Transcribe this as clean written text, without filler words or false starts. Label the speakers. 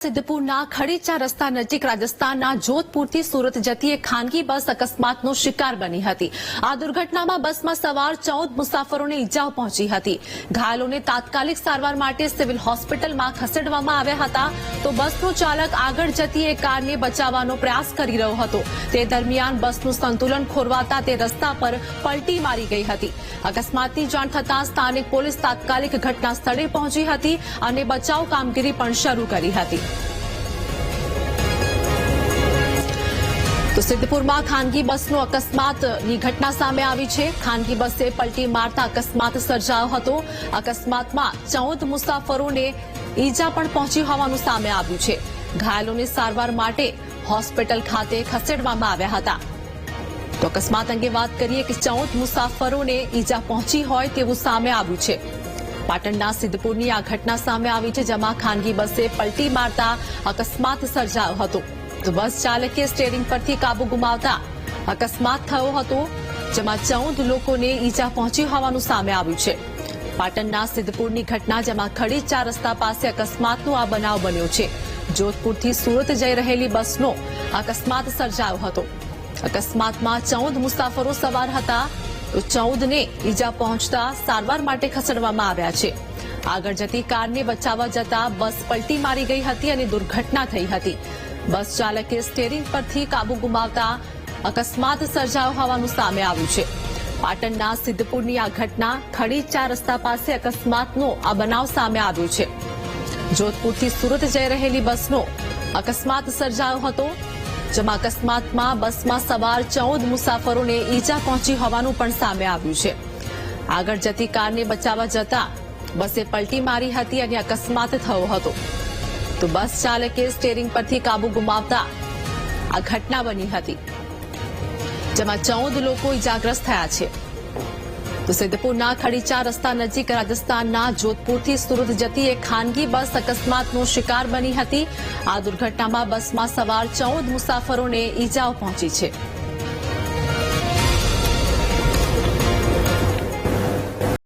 Speaker 1: સિદ્ધપુરના ખડીચા રસ્તા નજીક રાજસ્થાનના જોધપુરથી સુરત જતી એક ખાનગી બસ અકસ્માતનો શિકાર બની હતી। આ દુર્ઘટનામાં બસમાં સવાર 14 મુસાફરોને ઈજાઓ પહોંચી હતી। ઘાયલોને તાત્કાલિક સારવાર માટે સિવિલ હોસ્પિટલમાં ખસેડવામાં આવ્યા હતા, તો બસનો ચાલક આગળ જતી એક કારને બચાવવાનો પ્રયાસ કરી રહ્યો હતો। તે દરમિયાન બસનું સંતુલન ખોરવાતા તે રસ્તા પર પલટી મારી ગઈ હતી। અકસ્માતની જાણ થતાં સ્થાનિક પોલીસ તાત્કાલિક ઘટના સ્થળે પહોંચી હતી અને બચાવ કામગીરી પણ શરૂ કરી હતી। તો સિદ્ધપુરમાં ખાનગી બસનો અકસ્માતની ઘટના સામે આવી છે। ખાનગી બસે પલટી મારતા અકસ્માત સર્જાયો હતો। અકસ્માતમાં 14 મુસાફરોને ઈજા પણ પહોંચી હોવાનું સામે આવ્યું છે। ઘાયલોને સારવાર માટે હોસ્પિટલ ખાતે ખસેડવામાં આવ્યા હતા। તો અકસ્માત અંગે વાત કરીએ કે 14 મુસાફરોને ઈજા પહોંચી હોય તેવું સામે આવ્યું છે। પાટણના સિદ્ધપુરની આ ઘટના સામે આવી છે, જેમાં ખાનગી બસે પલટી મારતા અકસ્માત સર્જાયો હતો। તો બસ ચાલકે સ્ટીયરિંગ પરથી કાબુ ગુમાવતા અકસ્માત થયો હતો, જેમાં 14 લોકોને ઈજા પહોંચી હોવાનું સામે આવ્યું છે। પાટણના સિદ્ધપુરની ઘટના, જેમાં ખડીચા રસ્તા પાસે અકસ્માતનો આ બનાવ બન્યો છે। જોધપુરથી સુરત જઈ રહેલી બસનો અકસ્માત સર્જાયો હતો। અકસ્માતમાં 14 મુસાફરો સવાર હતા, તો 14ને ઈજા પહોંચતા સારવાર માટે ખસેડવામાં આવ્યા છે। આગળ જતી કારને બચાવવા જતા બસ પલટી મારી ગઈ હતી અને દુર્ઘટના થઈ હતી। બસ ચાલકે સ્ટીયરિંગ પરથી કાબુ ગુમાવતા અકસ્માત સર્જાયો હોવાનું સામે આવ્યું છે। પાટણના સિદ્ધપુરની આ ઘટના, ખડીચા રસ્તા પાસે અકસ્માતનો આ બનાવ સામે આવ્યો છે। જોધપુરથી સુરત જઈ રહેલી બસનો અકસ્માત સર્જાયો હતો, જેમાં અકસ્માતમાં બસમાં સવાર 14 મુસાફરોને ઈજા પહોંચી હોવાનું પણ સામે આવ્યું છે। આગળ જતી કારને બચાવવા જતા બસે પલટી મારી હતી અને અકસ્માત થયો હતો। તો બસ ચાલકે સ્ટીયરિંગ પરથી કાબુ ગુમાવતા આ ઘટના બની હતી, જેમાં 14 લોકો ઈજાગ્રસ્ત થયા છે। તો સિદ્ધપુરના ખડીચા રસ્તા નજીક રાજસ્થાનના જોધપુરથી સુરત જતી એક ખાનગી બસ અકસ્માતનો શિકાર બની હતી। આ દુર્ઘટનામાં બસમાં સવાર 14 મુસાફરોને ઈજાઓ પહોંચી છે।